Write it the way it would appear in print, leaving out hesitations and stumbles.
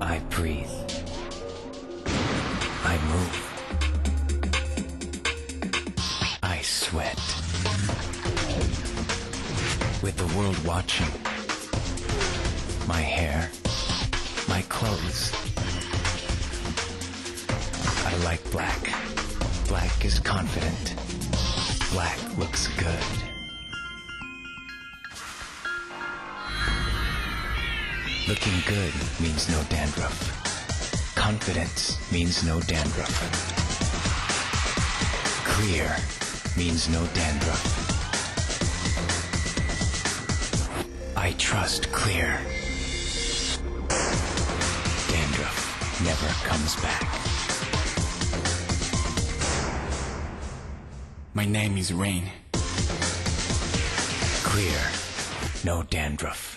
I breathe. I move. I sweat. With the world watching. My hair. My clothes. I like black. Black is confident. Black looks good. Looking good means no dandruff. Confidence means no dandruff. Clear means no dandruff. I trust clear. Dandruff never comes back. My name is Rain. Clear, no dandruff.